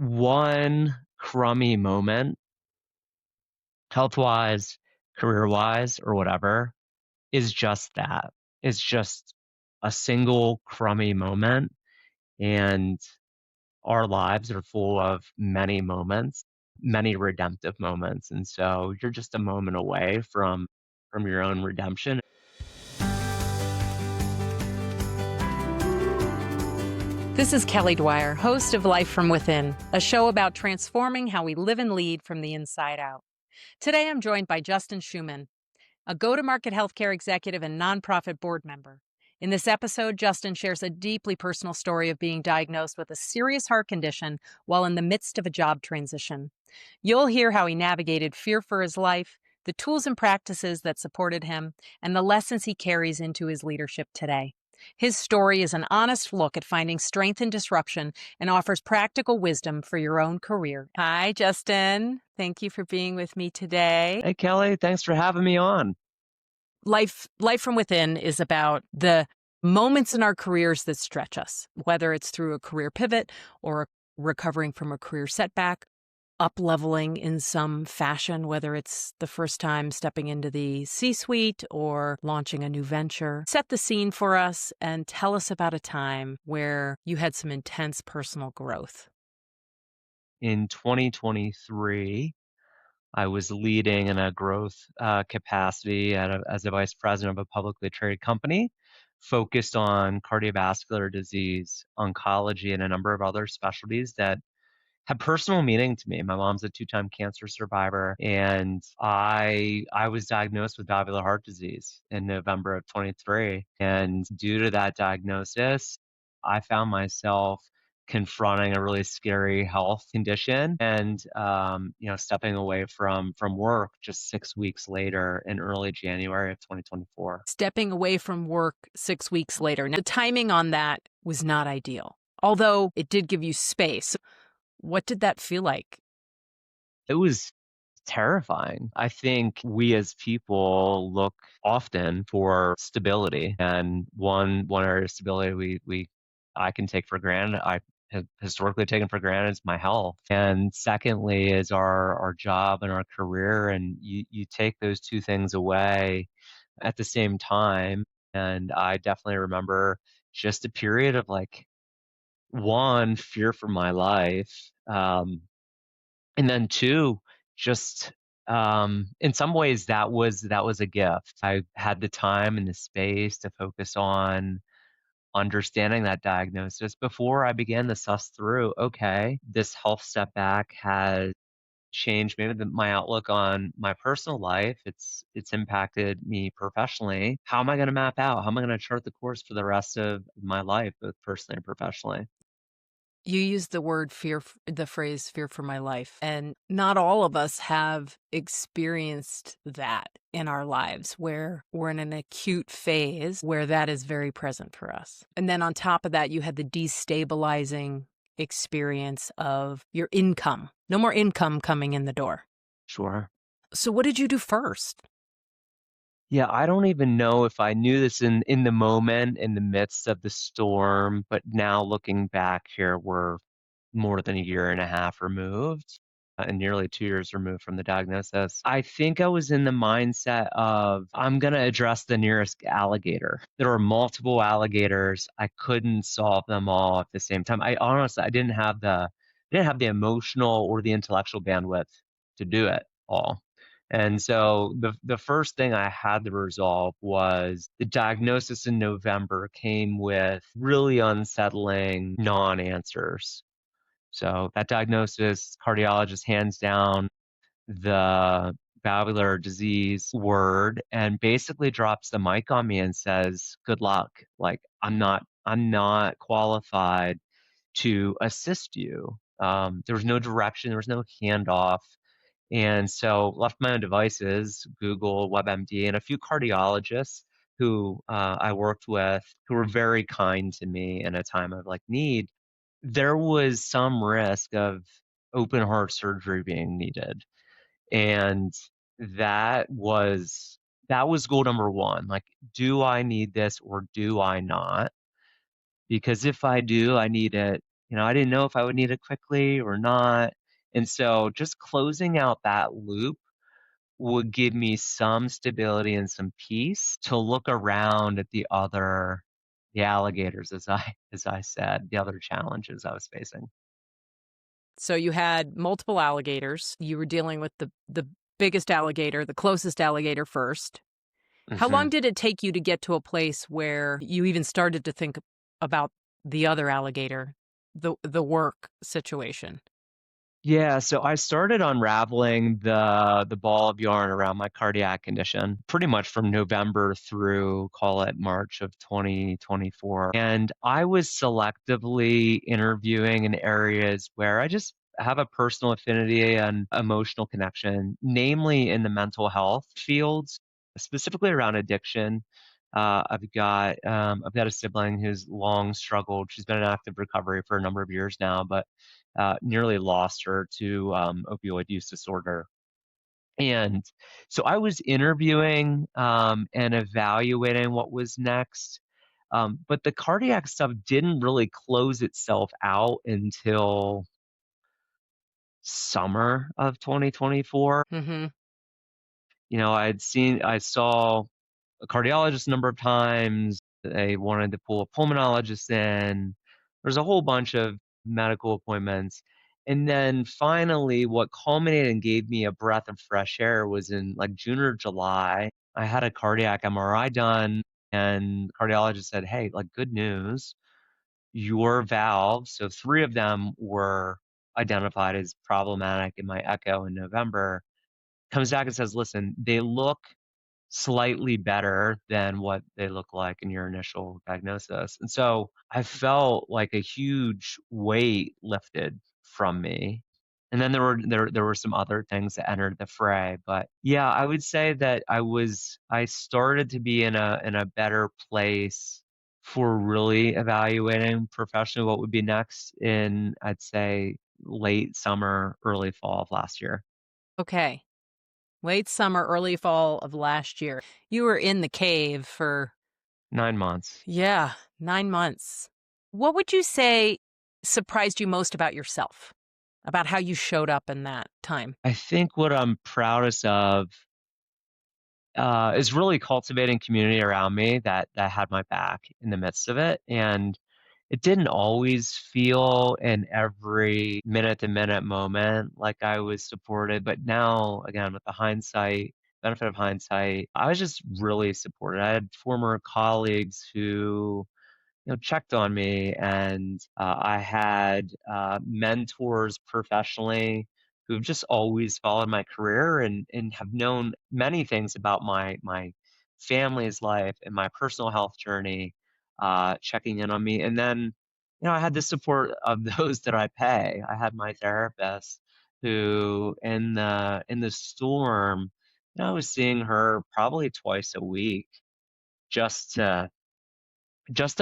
one crummy moment, health-wise, career-wise, or whatever, is just that. It's just a single crummy moment, and our lives are full of many moments, many redemptive moments, and so you're just a moment away from your own redemption. This is Kelly Dwyer, host of Life from Within, a show about transforming how we live and lead from the inside out. Today, I'm joined by Justin Shuman, a go-to-market healthcare executive and nonprofit board member. In this episode, Justin shares a deeply personal story of being diagnosed with a serious heart condition while in the midst of a job transition. You'll hear how he navigated fear for his life, the tools and practices that supported him, and the lessons he carries into his leadership today. His story is an honest look at finding strength in disruption and offers practical wisdom for your own career. Hi, Justin. Thank you for being with me today. Hey, Kelly, thanks for having me on. Life from Within is about the moments in our careers that stretch us, whether it's through a career pivot or recovering from a career setback, up-leveling in some fashion, whether it's the first time stepping into the C-suite or launching a new venture. Set the scene for us and tell us about a time where you had some intense personal growth. In 2023, I was leading in a growth capacity as a vice president of a publicly traded company focused on cardiovascular disease, oncology, and a number of other specialties that had personal meaning to me. My mom's a two-time cancer survivor, and I was diagnosed with valvular heart disease in November of 23. And due to that diagnosis, I found myself confronting a really scary health condition and stepping away from work just 6 weeks later in early January of 2024. Stepping away from work 6 weeks later. Now, the timing on that was not ideal, although it did give you space. What did that feel like? It was terrifying. I think we as people look often for stability, and one area of stability we I can take for granted. I have historically taken for granted is my health, and secondly is our job and our career, and you take those two things away at the same time. And I definitely remember just a period of like one fear for my life. And then two, just in some ways that was a gift. I had the time and the space to focus on understanding that diagnosis before I began to suss through, okay, this health setback has changed maybe my outlook on my personal life. It's impacted me professionally. How am I going to map out? How am I going to chart the course for the rest of my life, both personally and professionally? You used the word fear, the phrase fear for my life. And not all of us have experienced that in our lives where we're in an acute phase where that is very present for us. And then on top of that, you had the destabilizing experience of your income. No more income coming in the door. Sure. So what did you do first? Yeah, I don't even know if I knew this in the moment, in the midst of the storm, but now looking back here, we're more than a year and a half removed, and nearly 2 years removed from the diagnosis. I think I was in the mindset of, I'm gonna address the nearest alligator. There were multiple alligators. I couldn't solve them all at the same time. I honestly, I didn't have the emotional or the intellectual bandwidth to do it all. And so the first thing I had to resolve was the diagnosis in November came with really unsettling non-answers. So that diagnosis, cardiologist hands down the valvular disease word and basically drops the mic on me and says, "Good luck. Like I'm not qualified to assist you." There was no direction, there was no handoff. And so left my own devices, Google, WebMD, and a few cardiologists who I worked with who were very kind to me in a time of like need. There was some risk of open heart surgery being needed. And that was that was goal number one. Like, do I need this or do I not? Because if I do, I need it I didn't know if I would need it quickly or not. And so just closing out that loop would give me some stability and some peace to look around at the alligators, as I said, the other challenges I was facing. So you had multiple alligators. You were dealing with the biggest alligator, the closest alligator first. How Mhm. long did it take you to get to a place where you even started to think about the other alligator, the work situation? Yeah, so I started unraveling the ball of yarn around my cardiac condition pretty much from November through, call it March of 2024. And I was selectively interviewing in areas where I just have a personal affinity and emotional connection, namely in the mental health fields, specifically around addiction. I've got a sibling who's long struggled. She's been in active recovery for a number of years now, but nearly lost her to opioid use disorder. And so I was interviewing and evaluating what was next. But the cardiac stuff didn't really close itself out until summer of 2024. Mhm. I saw a cardiologist a number of times. They wanted to pull a pulmonologist in. There's a whole bunch of medical appointments. And then finally, what culminated and gave me a breath of fresh air was in like June or July. I had a cardiac MRI done, and the cardiologist said, "Hey, like good news, your valves, so three of them were identified as problematic in my echo in November." Comes back and says, "Listen, they look slightly better than what they look like in your initial diagnosis." And so I felt like a huge weight lifted from me. And then there were some other things that entered the fray. But yeah, I would say that I started to be in a better place for really evaluating professionally what would be next in, I'd say, late summer, early fall of last year. Okay. Late summer, early fall of last year. You were in the cave for, 9 months. yeah, 9 months. What would you say surprised you most about yourself? About how you showed up in that time? I think what I'm proudest of is really cultivating community around me that had my back in the midst of it. And it didn't always feel in every minute to minute moment like I was supported. But now, again, with the benefit of hindsight, I was just really supported. I had former colleagues who checked on me, and I had mentors professionally who've just always followed my career and have known many things about my family's life and my personal health journey, checking in on me. And then, I had the support of those that I pay. I had my therapist who, in the storm, I was seeing her probably twice a week just to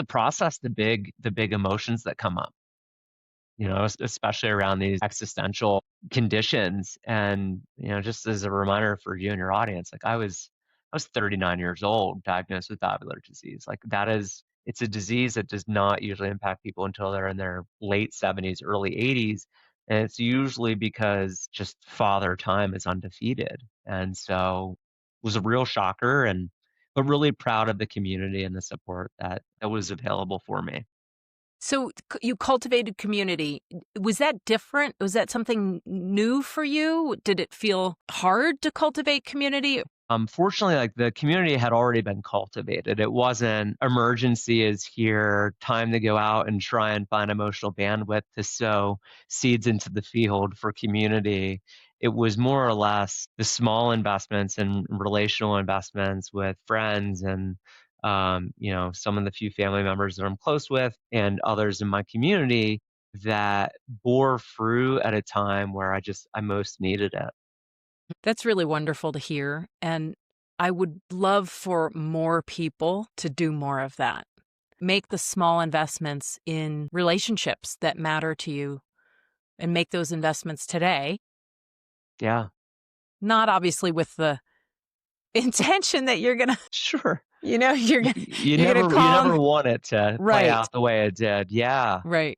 process the big emotions that come up, especially around these existential conditions. And, just as a reminder for you and your audience, like I was 39 years old, diagnosed with valvular disease. Like it's a disease that does not usually impact people until they're in their late 70s, early 80s. And it's usually because just father time is undefeated. And so it was a real shocker, but really proud of the community and the support that was available for me. So you cultivated community. Was that different? Was that something new for you? Did it feel hard to cultivate community? Fortunately, like the community had already been cultivated. It wasn't emergency is here, time to go out and try and find emotional bandwidth to sow seeds into the field for community. It was more or less the small investments and relational investments with friends and some of the few family members that I'm close with and others in my community that bore fruit at a time where I most needed it. That's really wonderful to hear. And I would love for more people to do more of that. Make the small investments in relationships that matter to you and make those investments today. Yeah, Not obviously with the intention that you're going to, sure. you're Y going to you you're going to never you call never them. want it to play Right. out the way it did. Yeah. Right.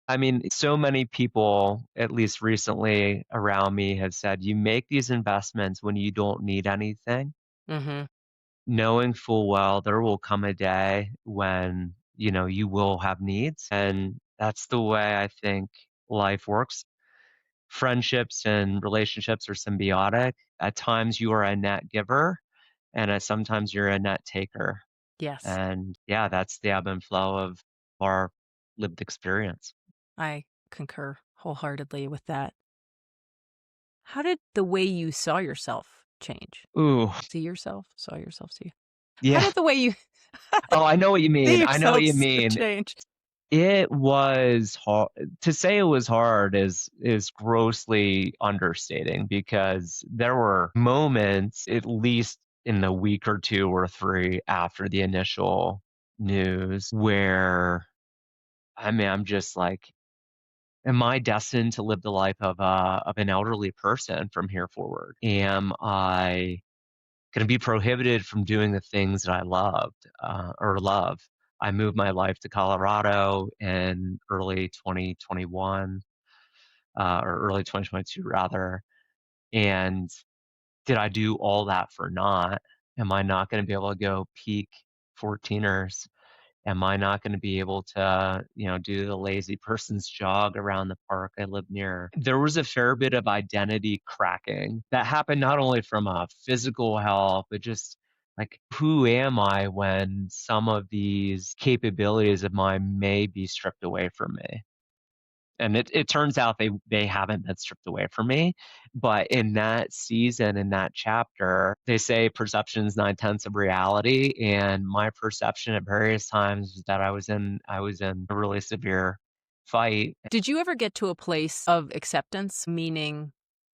I mean, so many people, at least recently around me, have said, you make these investments when you don't need anything, Mhm. knowing full well there will come a day when, you will have needs. And that's the way I think life works. Friendships and relationships are symbiotic. At times you are a net giver, and at sometimes you're a net taker. Yes, And yeah, that's the ebb and flow of our lived experience. I concur wholeheartedly with that. How did the way you saw yourself change? Ooh, Saw yourself, see. How yeah. did the way you Oh, I know what you see mean. I know what yourself you mean. change? It was hard to say it was hard is grossly understating because there were moments, at least in the week or 2 or 3 after the initial news, where I mean, I'm just like, am I destined to live the life of an elderly person from here forward? Am I gonna be prohibited from doing the things that I loved, or love? I moved my life to Colorado in early 2021, or early 2022 rather, and did I do all that for naught? Am I not gonna be able to go peak 14ers? Am I not gonna be able to, do the lazy person's jog around the park I live near? There was a fair bit of identity cracking that happened not only from a physical health, but just like, who am I when some of these capabilities of mine may be stripped away from me? And it turns out they haven't been stripped away from me, but in that season, in that chapter, they say perception is 9/10 of reality, and my perception at various times was that I was in a really severe fight. Did you ever get to a place of acceptance? Meaning,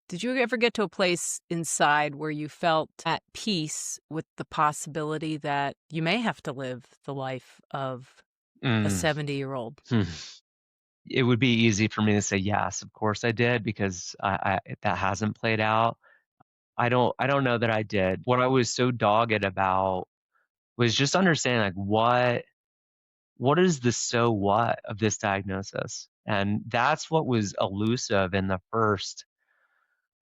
did you ever get to a place inside where you felt at peace with the possibility that you may have to live the life of a Mm, 70-year-old? hmm. It would be easy for me to say, "Yes, of course I did," because that hasn't played out. I don't know that I did. What I was so dogged about was just understanding, like, what is the so what of this diagnosis? And that's what was elusive in the first,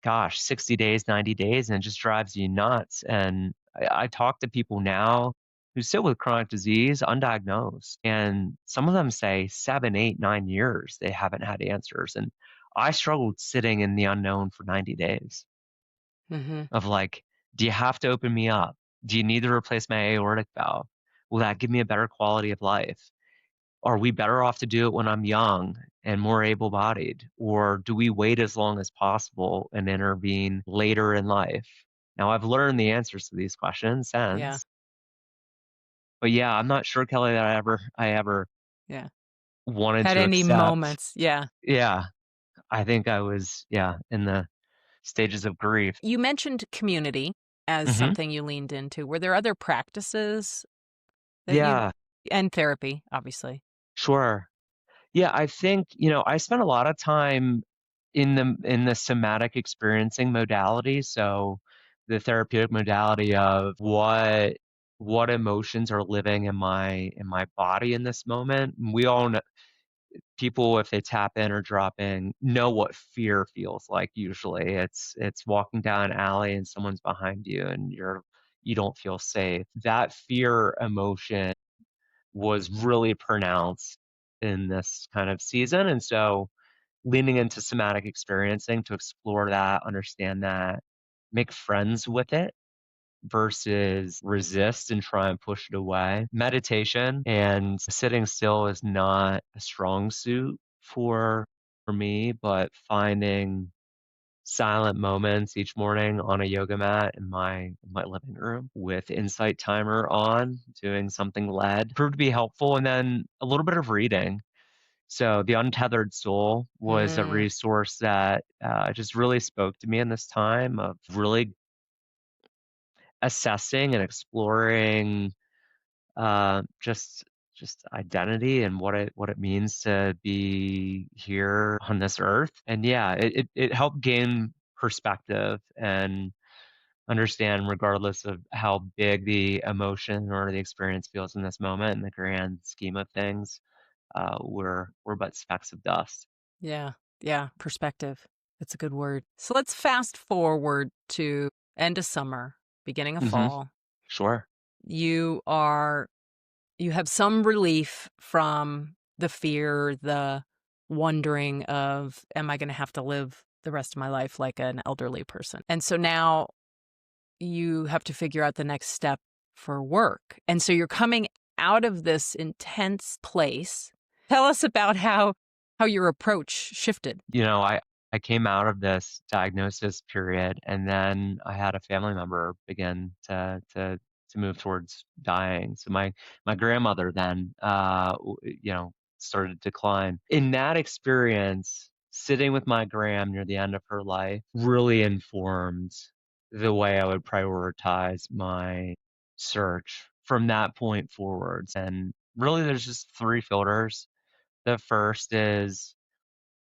gosh, 60 days, 90 days, and it just drives you nuts. And I talk to people now who sit with chronic disease undiagnosed, and some of them say 7, 8, 9 years they haven't had answers. And I struggled sitting in the unknown for 90 days Mhm. of like, do you have to open me up? Do you need to replace my aortic valve? Will that give me a better quality of life? Are we better off to do it when I'm young and more able-bodied, or do we wait as long as possible and intervene later in life? Now, I've learned the answers to these questions Yeah, since, but yeah, I'm not sure, Kelly, that I ever yeah. wanted Had to any accept. moments, yeah. Yeah, I think I was, yeah, in the stages of grief. You mentioned community as Mhm. something you leaned into. Were there other practices that you Yeah, and therapy, obviously. sure. Yeah, I think, I spent a lot of time in the somatic experiencing modality, so the therapeutic modality of what emotions are living in my body in this moment. And we all know, people, if they tap in or drop in, know what fear feels like usually. It's walking down an alley and someone's behind you and you don't feel safe. That fear emotion was really pronounced in this kind of season. And so leaning into somatic experiencing to explore that, understand that, make friends with it versus resist and try and push it away. Meditation and sitting still is not a strong suit for me, but finding silent moments each morning on a yoga mat in my living room with insight timer on, doing something led proved to be helpful. And then a little bit of reading. So the Untethered Soul was a Mm, resource that just really spoke to me in this time of really assessing and exploring just identity and what it means to be here on this earth. And yeah, it helped gain perspective and understand, regardless of how big the emotion or the experience feels in this moment in the grand scheme of things, we're but specks of dust. Yeah. Yeah. Perspective. That's a good word. So let's fast forward to end of summer, beginning of Hmm. fall. Sure. You are you have some relief from the fear, the wondering of, am I going to have to live the rest of my life like an elderly person? And so now you have to figure out the next step for work. And so you're coming out of this intense place. Tell us about how your approach shifted. I came out of this diagnosis period, and then I had a family member begin to move towards dying. So my grandmother then, started to decline. In that experience, sitting with my gram near the end of her life really informed the way I would prioritize my search from that point forwards. And really, there's just three filters. The first is,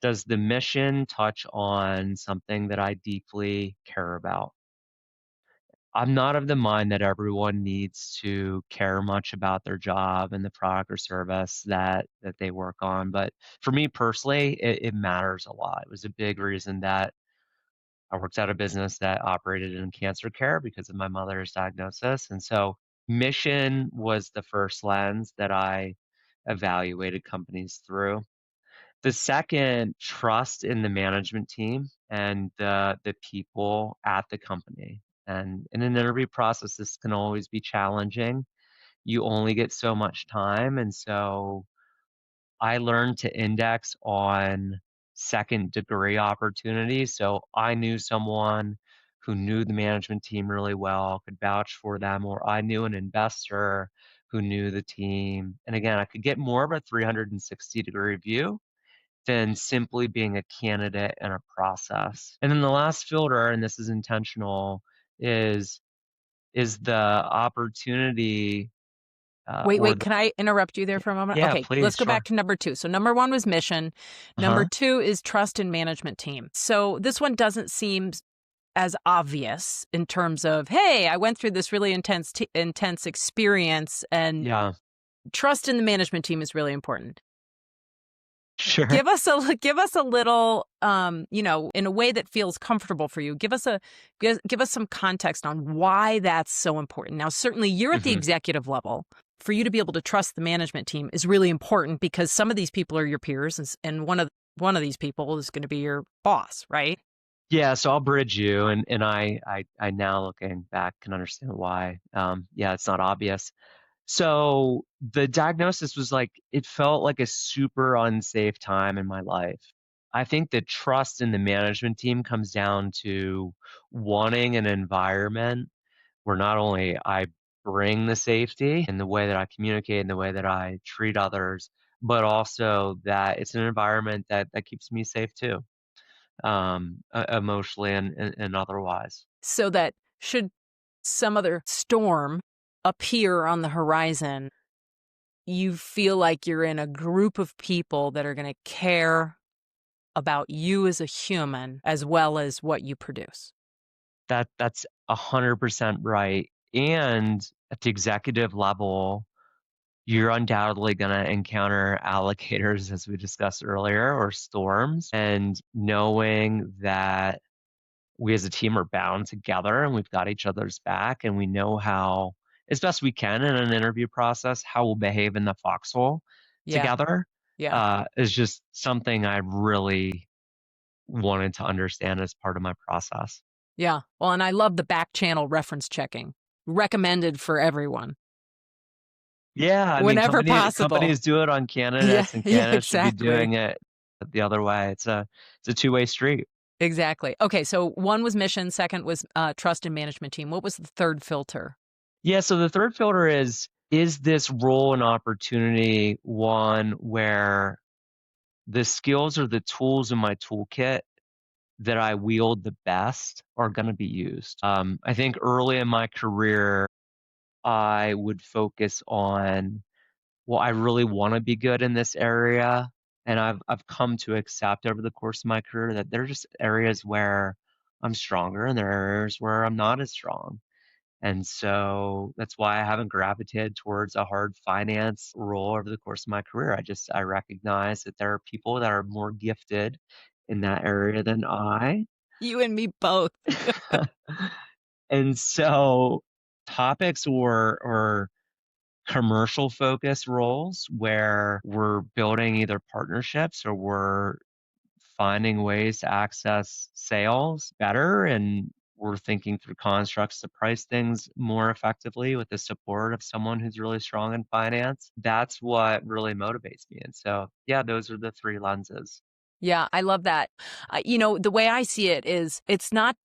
does the mission touch on something that I deeply care about? I'm not of the mind that everyone needs to care much about their job and the product or service that they work on, but for me personally, it matters a lot. It was a big reason that I worked at a business that operated in cancer care because of my mother's diagnosis, and so mission was the first lens that I evaluated companies through. The second, trust in the management team and the people at the company. And in an interview process, this can always be challenging. You only get so much time. And so I learned to index on second degree opportunities. So I knew someone who knew the management team really well, could vouch for them, or I knew an investor who knew the team. And again, I could get more of a 360-degree view than simply being a candidate in a process. And then the last filter, and this is intentional, is the opportunity Wait, or wait, the can I interrupt you there for a moment? yeah, Okay, let's please, go back sure. to number 2. So number 1 was mission. Number Uh-huh. 2 is trust in management team. So this one doesn't seem as obvious in terms of, hey, I went through this really intense experience, and Yeah, trust in the management team is really important. sure. Give us a little, in a way that feels comfortable for you. Give us some context on why that's so important. Now, certainly you're at the Hmm. executive level. For you to be able to trust the management team is really important because some of these people are your peers, and one of these people is going to be your boss, right? Yeah, so I'll bridge you, and I now looking back can understand why. Yeah, it's not obvious. So the diagnosis was like, it felt like a super unsafe time in my life. I think the trust in the management team comes down to wanting an environment where not only I bring the safety in the way that I communicate and the way that I treat others, but also that it's an environment that keeps me safe too, emotionally and otherwise. So that should some other storm appear on the horizon, you feel like you're in a group of people that are going to care about you as a human as well as what you produce. That's 100% right. And at the executive level, you're undoubtedly going to encounter allocators, as we discussed earlier, or storms. And knowing that we as a team are bound together and we've got each other's back and we know how, as best we can in an interview process, how we'll behave in the foxhole Yeah. together, Yeah. is just something I really wanted to understand as part of my process. Yeah. Well, and I love the back channel reference checking. Recommended for everyone Yeah, I mean, whenever possible. companies do it on Yeah. candidates, and Yeah. candidates should be Exactly. doing it the other way. It's a two-way street. Exactly. Okay. So one was mission. Second was trust and management team. What was the third filter? Yeah, so the third filter is this role and opportunity one where the skills or the tools in my toolkit that I wield the best are going to be used. I think early in my career, I would focus on, well, I really want to be good in this area. And I've come to accept over the course of my career that there are just areas where I'm stronger and there are areas where I'm not as strong. And so that's why I haven't gravitated towards a hard finance role over the course of my career. I recognize that there are people that are more gifted in that area than I. You and me both. And so topics or commercial focused roles where we're building either partnerships or we're finding ways to access sales better, and we're thinking through constructs to price things more effectively with the support of someone who's really strong in finance. That's what really motivates me. And so, yeah, those are the three lenses. Yeah, I love that. The way I see it is it's not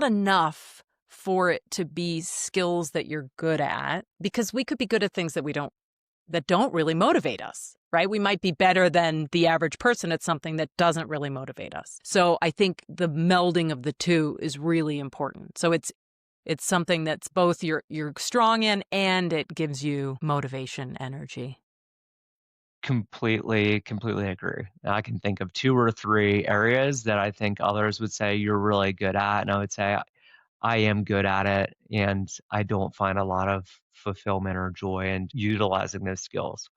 enough for it to be skills that you're good at, because we could be good at things that don't really motivate us, right? We might be better than the average person at something that doesn't really motivate us. So I think the melding of the two is really important. So it's something that's both you're strong in, and it gives you motivation, energy. Completely agree. I can think of two or three areas that I think others would say you're really good at. And I would say I am good at it, and I don't find a lot of fulfillment or joy in utilizing those skills.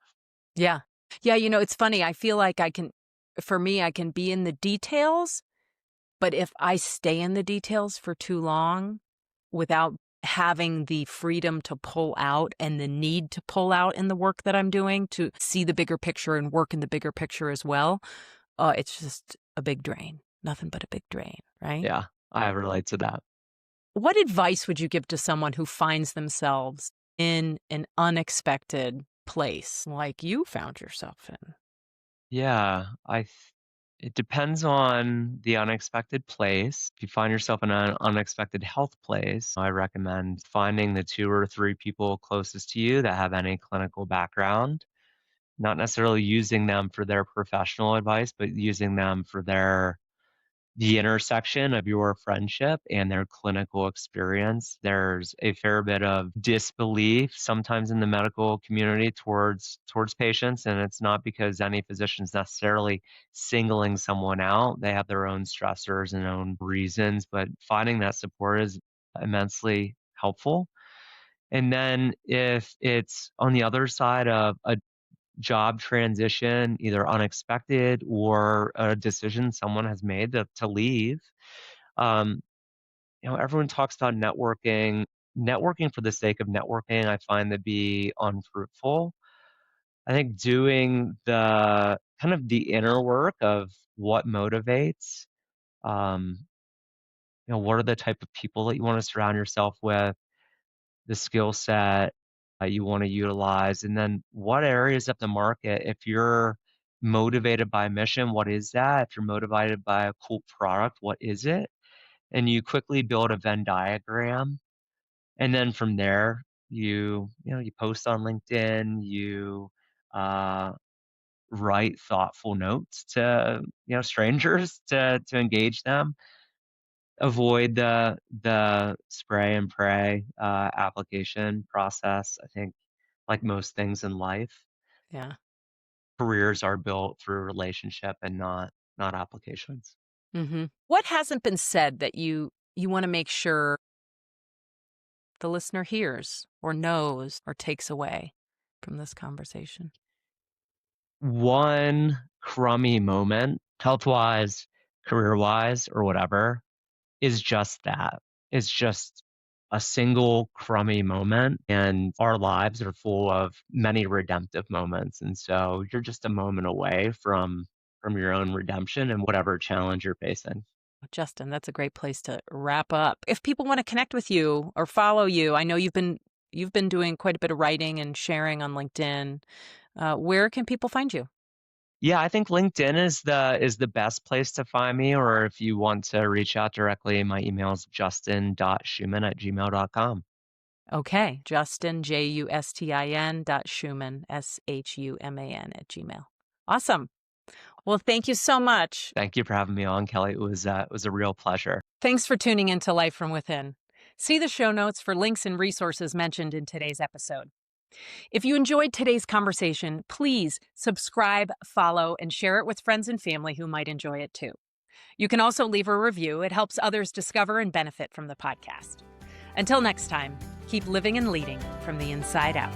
Yeah. Yeah, it's funny. I feel like for me, I can be in the details, but if I stay in the details for too long without having the freedom to pull out and the need to pull out in the work that I'm doing to see the bigger picture and work in the bigger picture as well, it's just a big drain. Nothing but a big drain, right? Yeah, I relate to that. What advice would you give to someone who finds themselves in an unexpected place like you found yourself in? Yeah, it depends on the unexpected place. If you find yourself in an unexpected health place, I recommend finding the two or three people closest to you that have any clinical background, not necessarily using them for their professional advice, but using them for the intersection of your friendship and their clinical experience. There's a fair bit of disbelief sometimes in the medical community towards patients, and it's not because any physician's necessarily singling someone out. They have their own stressors and own reasons, but finding that support is immensely helpful. And then if it's on the other side of a job transition, either unexpected or a decision someone has made to leave. Um, everyone talks about networking. Networking for the sake of networking, I find to be unfruitful. I think doing the kind of the inner work of what motivates, um, what are the type of people that you want to surround yourself with, the skill set you want to utilize, and then what areas of the market, if you're motivated by a mission, what is that? If you're motivated by a cool product, what is it? And you quickly build a Venn diagram. And then from there, you post on LinkedIn, you uh, write thoughtful notes to, strangers to engage them. Avoid the spray and pray, application process. I think, like most things in life, Yeah. careers are built through relationship and not applications. What hasn't been said that you want to make sure the listener hears or knows or takes away from this conversation? One crummy moment, health-wise, career-wise, or whatever, is just that. It's just a single crummy moment, and our lives are full of many redemptive moments, and so you're just a moment away from your own redemption and whatever challenge you're facing. Justin, that's a great place to wrap up. If people want to connect with you or follow you, I know you've been doing quite a bit of writing and sharing on LinkedIn. Where can people find you? Yeah, I think LinkedIn is the best place to find me, or if you want to reach out directly, my email is justin.shuman@gmail.com. Okay, Justin, Justin .Shuman, SHUMAN at Gmail. Awesome. Well, thank you so much. Thank you for having me on, Kelly. It was a real pleasure. Thanks for tuning into Life from Within. See the show notes for links and resources mentioned in today's episode. If you enjoyed today's conversation, please subscribe, follow, and share it with friends and family who might enjoy it too. You can also leave a review. It helps others discover and benefit from the podcast. Until next time, keep living and leading from the inside out.